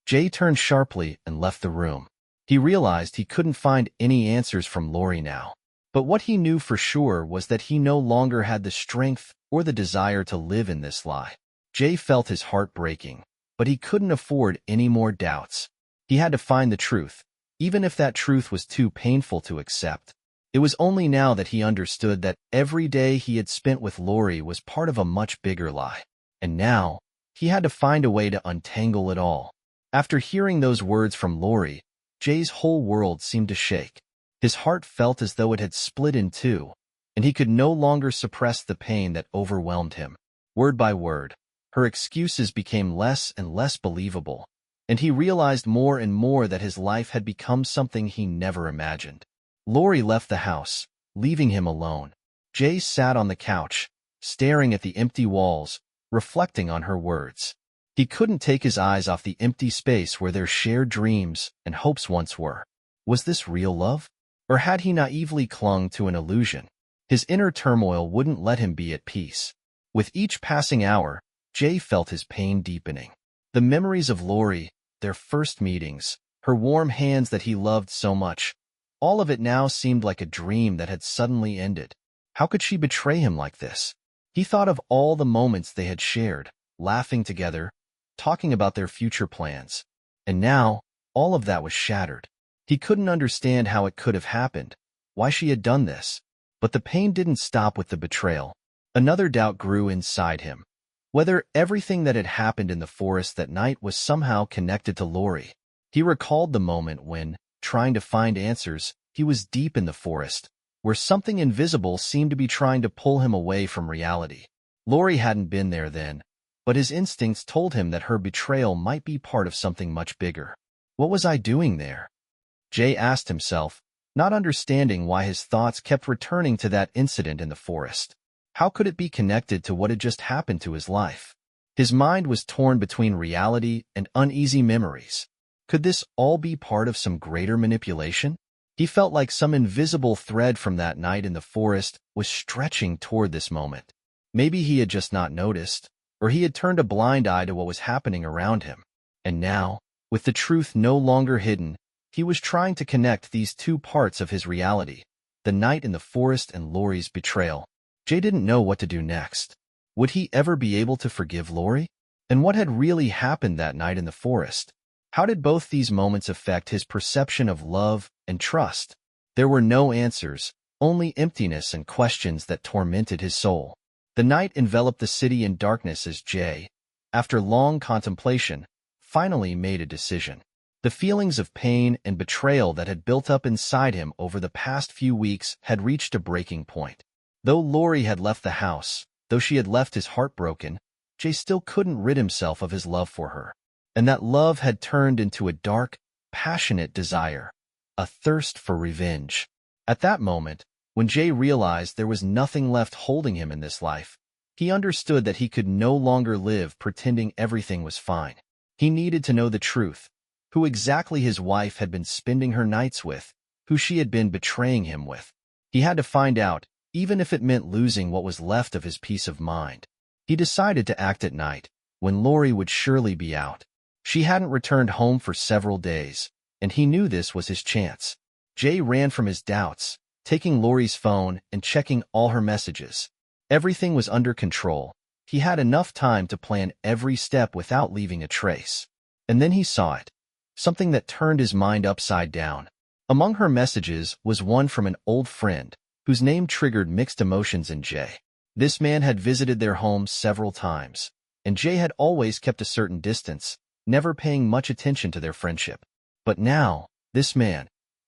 Jay turned sharply and left the room. He realized he couldn't find any answers from Laurie now. But what he knew for sure was that he no longer had the strength or the desire to live in this lie. Jay felt his heart breaking, but he couldn't afford any more doubts. He had to find the truth, even if that truth was too painful to accept. It was only now that he understood that every day he had spent with Laurie was part of a much bigger lie. And now, he had to find a way to untangle it all. After hearing those words from Laurie, Jay's whole world seemed to shake. His heart felt as though it had split in two, and he could no longer suppress the pain that overwhelmed him. Word by word, her excuses became less and less believable, and he realized more and more that his life had become something he never imagined. Laurie left the house, leaving him alone. Jay sat on the couch, staring at the empty walls, reflecting on her words. He couldn't take his eyes off the empty space where their shared dreams and hopes once were. Was this real love? Or had he naively clung to an illusion? His inner turmoil wouldn't let him be at peace. With each passing hour, Jay felt his pain deepening. The memories of Laurie, their first meetings, her warm hands that he loved so much, all of it now seemed like a dream that had suddenly ended. How could she betray him like this? He thought of all the moments they had shared, laughing together, talking about their future plans. And now, all of that was shattered. He couldn't understand how it could have happened, why she had done this. But the pain didn't stop with the betrayal. Another doubt grew inside him. Whether everything that had happened in the forest that night was somehow connected to Laurie. He recalled the moment when, trying to find answers, he was deep in the forest, where something invisible seemed to be trying to pull him away from reality. Laurie hadn't been there then, but his instincts told him that her betrayal might be part of something much bigger. What was I doing there? Jay asked himself, not understanding why his thoughts kept returning to that incident in the forest. How could it be connected to what had just happened to his life? His mind was torn between reality and uneasy memories. Could this all be part of some greater manipulation? He felt like some invisible thread from that night in the forest was stretching toward this moment. Maybe he had just not noticed, or he had turned a blind eye to what was happening around him. And now, with the truth no longer hidden, he was trying to connect these two parts of his reality, the night in the forest and Laurie's betrayal. Jay didn't know what to do next. Would he ever be able to forgive Laurie? And what had really happened that night in the forest? How did both these moments affect his perception of love and trust? There were no answers, only emptiness and questions that tormented his soul. The night enveloped the city in darkness as Jay, after long contemplation, finally made a decision. The feelings of pain and betrayal that had built up inside him over the past few weeks had reached a breaking point. Though Laurie had left the house, though she had left his heart broken, Jay still couldn't rid himself of his love for her. And that love had turned into a dark, passionate desire, a thirst for revenge. At that moment, when Jay realized there was nothing left holding him in this life, he understood that he could no longer live pretending everything was fine. He needed to know the truth, who exactly his wife had been spending her nights with, who she had been betraying him with. He had to find out, even if it meant losing what was left of his peace of mind. He decided to act at night, when Laurie would surely be out. She hadn't returned home for several days, and he knew this was his chance. Jay ran from his doubts, taking Laurie's phone and checking all her messages. Everything was under control. He had enough time to plan every step without leaving a trace. And then he saw it. Something that turned his mind upside down. Among her messages was one from an old friend, whose name triggered mixed emotions in Jay. This man had visited their home several times, and Jay had always kept a certain distance, never paying much attention to their friendship. But now, This man,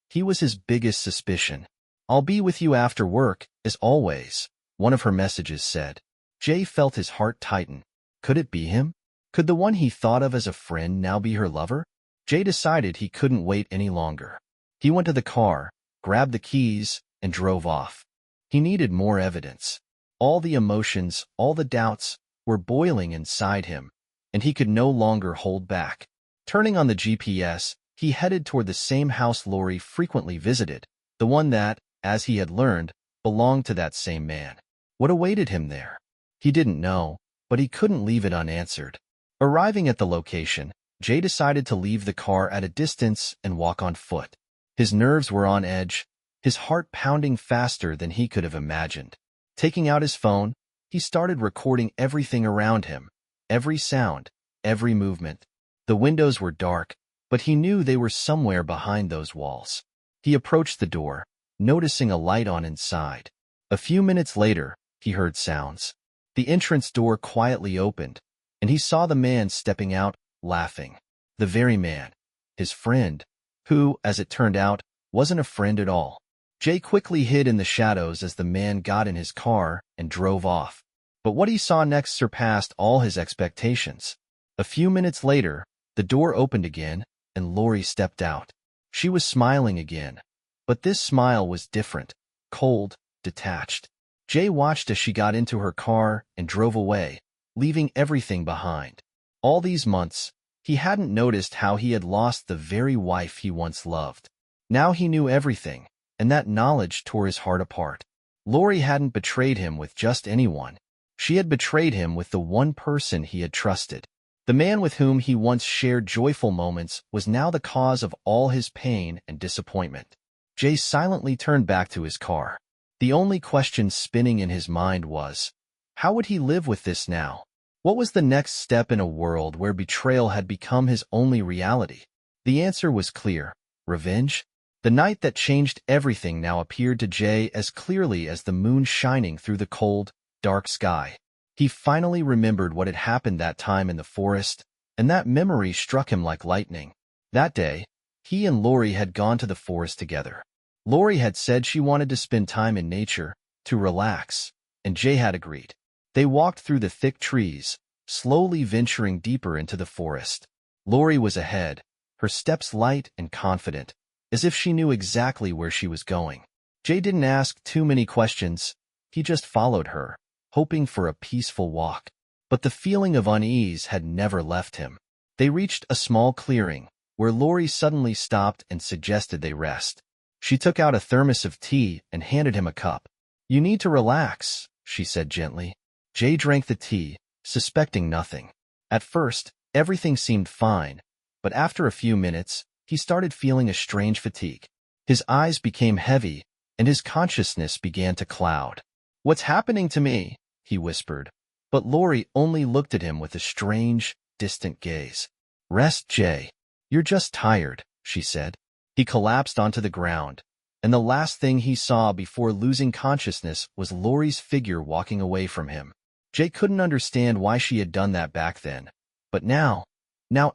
he was his biggest suspicion. "I'll be with you after work, as always," one of her messages said. Jay felt his heart tighten. Could it be him? Could the one he thought of as a friend now be her lover? Jay decided he couldn't wait any longer. He went to the car, grabbed the keys, and drove off. He needed more evidence. All the emotions, all the doubts, were boiling inside him, and he could no longer hold back. Turning on the GPS, he headed toward the same house Laurie frequently visited, the one that, as he had learned, belonged to that same man. What awaited him there? He didn't know, but he couldn't leave it unanswered. Arriving at the location, Jay decided to leave the car at a distance and walk on foot. His nerves were on edge, his heart pounding faster than he could have imagined. Taking out his phone, he started recording everything around him, every sound, every movement. The windows were dark, but he knew they were somewhere behind those walls. He approached the door, noticing a light on inside. A few minutes later, he heard sounds. The entrance door quietly opened, and he saw the man stepping out, laughing. The very man, his friend, who, as it turned out, wasn't a friend at all. Jay quickly hid in the shadows as the man got in his car and drove off. But what he saw next surpassed all his expectations. A few minutes later, the door opened again, and Laurie stepped out. She was smiling again, but this smile was different, cold, detached. Jay watched as she got into her car and drove away, leaving everything behind. All these months, he hadn't noticed how he had lost the very wife he once loved. Now he knew everything, and that knowledge tore his heart apart. Laurie hadn't betrayed him with just anyone. She had betrayed him with the one person he had trusted. The man with whom he once shared joyful moments was now the cause of all his pain and disappointment. Jay silently turned back to his car. The only question spinning in his mind was, how would he live with this now? What was the next step in a world where betrayal had become his only reality? The answer was clear: revenge. The night that changed everything now appeared to Jay as clearly as the moon shining through the cold, dark sky. He finally remembered what had happened that time in the forest, and that memory struck him like lightning. That day, he and Laurie had gone to the forest together. Laurie had said she wanted to spend time in nature, to relax, and Jay had agreed. They walked through the thick trees, slowly venturing deeper into the forest. Laurie was ahead, her steps light and confident, as if she knew exactly where she was going. Jay didn't ask too many questions. He just followed her, hoping for a peaceful walk. But the feeling of unease had never left him. They reached a small clearing, where Laurie suddenly stopped and suggested they rest. She took out a thermos of tea and handed him a cup. "You need to relax," she said gently. Jay drank the tea, suspecting nothing. At first, everything seemed fine, but after a few minutes, he started feeling a strange fatigue. His eyes became heavy, and his consciousness began to cloud. "What's happening to me?" he whispered, but Laurie only looked at him with a strange, distant gaze. "Rest, Jay. You're just tired," she said. He collapsed onto the ground, and the last thing he saw before losing consciousness was Laurie's figure walking away from him. Jay couldn't understand why she had done that back then, but now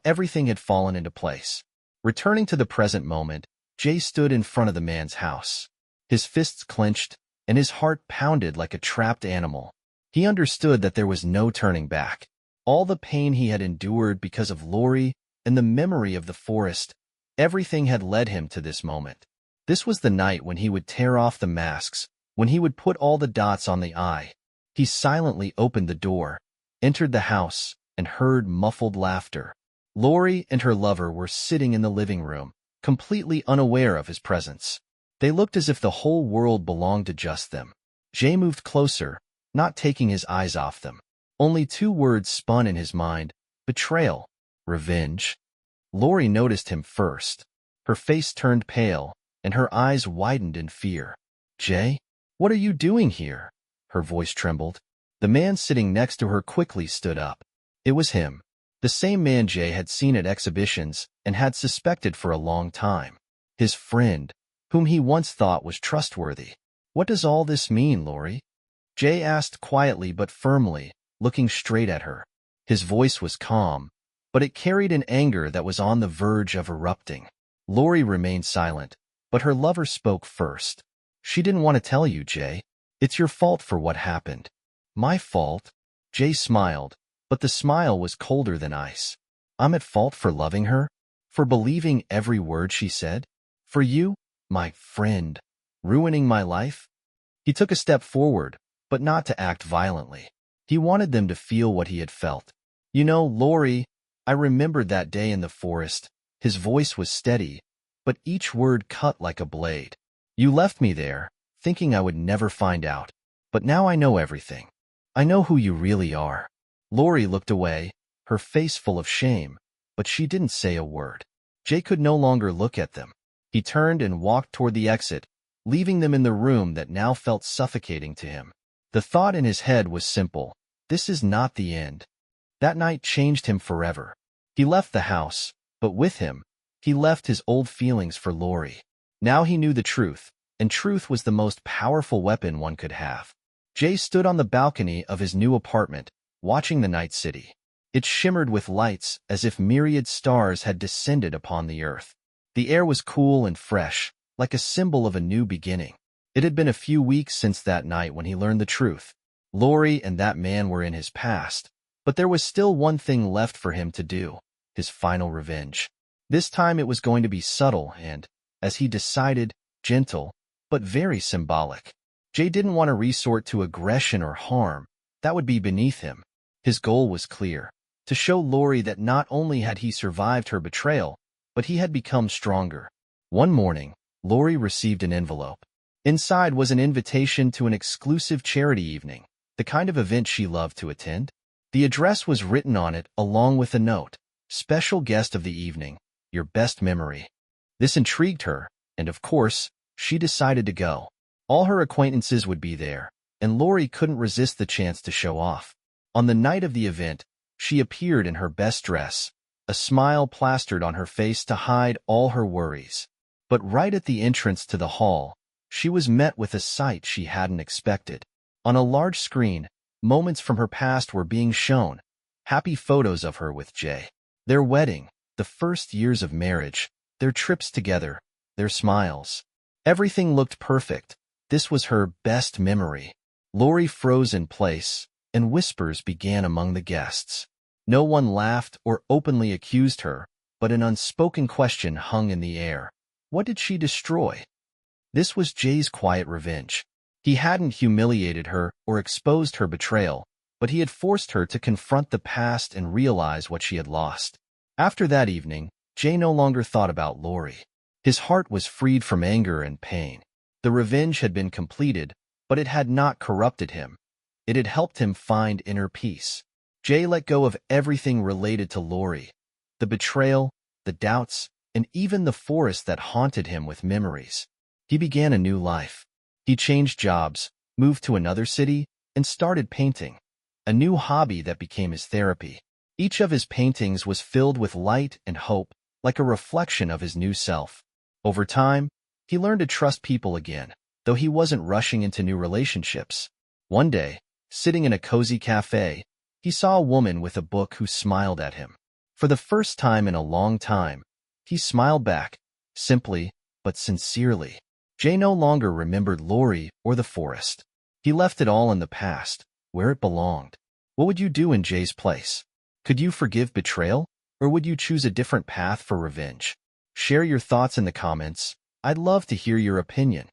everything had fallen into place. Returning to the present moment, Jay stood in front of the man's house. His fists clenched, and his heart pounded like a trapped animal. He understood that there was no turning back. All the pain he had endured because of Laurie and the memory of the forest, everything had led him to this moment. This was the night when he would tear off the masks, when he would put all the dots on the I. He silently opened the door, entered the house, and heard muffled laughter. Laurie and her lover were sitting in the living room, completely unaware of his presence. They looked as if the whole world belonged to just them. Jay moved closer, not taking his eyes off them. Only two words spun in his mind: betrayal, revenge. Laurie noticed him first. Her face turned pale, and her eyes widened in fear. "Jay, what are you doing here?" Her voice trembled. The man sitting next to her quickly stood up. It was him, the same man Jay had seen at exhibitions and had suspected for a long time. His friend, whom he once thought was trustworthy. "What does all this mean, Laurie?" Jay asked quietly but firmly, looking straight at her. His voice was calm, but it carried an anger that was on the verge of erupting. Laurie remained silent, but her lover spoke first. She didn't want to tell you, Jay. It's your fault for what happened. My fault? Jay smiled, but the smile was colder than ice. I'm at fault for loving her? For believing every word she said? For you, my friend, ruining my life? He took a step forward, but not to act violently. He wanted them to feel what he had felt. You know, Laurie, I remembered that day in the forest. His voice was steady, but each word cut like a blade. You left me there, thinking I would never find out. But now I know everything. I know who you really are. Laurie looked away, her face full of shame, but she didn't say a word. Jay could no longer look at them. He turned and walked toward the exit, leaving them in the room that now felt suffocating to him. The thought in his head was simple. This is not the end. That night changed him forever. He left the house, but with him, he left his old feelings for Laurie. Now he knew the truth, and truth was the most powerful weapon one could have. Jay stood on the balcony of his new apartment, watching the night city. It shimmered with lights as if myriad stars had descended upon the earth. The air was cool and fresh, like a symbol of a new beginning. It had been a few weeks since that night when he learned the truth. Laurie and that man were in his past, but there was still one thing left for him to do, his final revenge. This time it was going to be subtle and, as he decided, gentle, but very symbolic. Jay didn't want to resort to aggression or harm. That would be beneath him. His goal was clear, to show Laurie that not only had he survived her betrayal, but he had become stronger. One morning, Laurie received an envelope. Inside was an invitation to an exclusive charity evening, the kind of event she loved to attend. The address was written on it along with a note, "Special guest of the evening, your best memory." This intrigued her, and of course, she decided to go. All her acquaintances would be there, and Laurie couldn't resist the chance to show off. On the night of the event, she appeared in her best dress, a smile plastered on her face to hide all her worries. But right at the entrance to the hall, she was met with a sight she hadn't expected. On a large screen, moments from her past were being shown, happy photos of her with Jay. Their wedding, the first years of marriage, their trips together, their smiles. Everything looked perfect. This was her best memory. Laurie froze in place, and whispers began among the guests. No one laughed or openly accused her, but an unspoken question hung in the air. What did she destroy? This was Jay's quiet revenge. He hadn't humiliated her or exposed her betrayal, but he had forced her to confront the past and realize what she had lost. After that evening, Jay no longer thought about Laurie. His heart was freed from anger and pain. The revenge had been completed, but it had not corrupted him. It had helped him find inner peace. Jay let go of everything related to Laurie, the betrayal, the doubts, and even the forest that haunted him with memories. He began a new life. He changed jobs, moved to another city, and started painting, a new hobby that became his therapy. Each of his paintings was filled with light and hope, like a reflection of his new self. Over time, he learned to trust people again, though he wasn't rushing into new relationships. One day, sitting in a cozy cafe, he saw a woman with a book who smiled at him. For the first time in a long time, he smiled back, simply but sincerely. Jay no longer remembered Laurie or the forest. He left it all in the past, where it belonged. What would you do in Jay's place? Could you forgive betrayal, or would you choose a different path for revenge? Share your thoughts in the comments. I'd love to hear your opinion.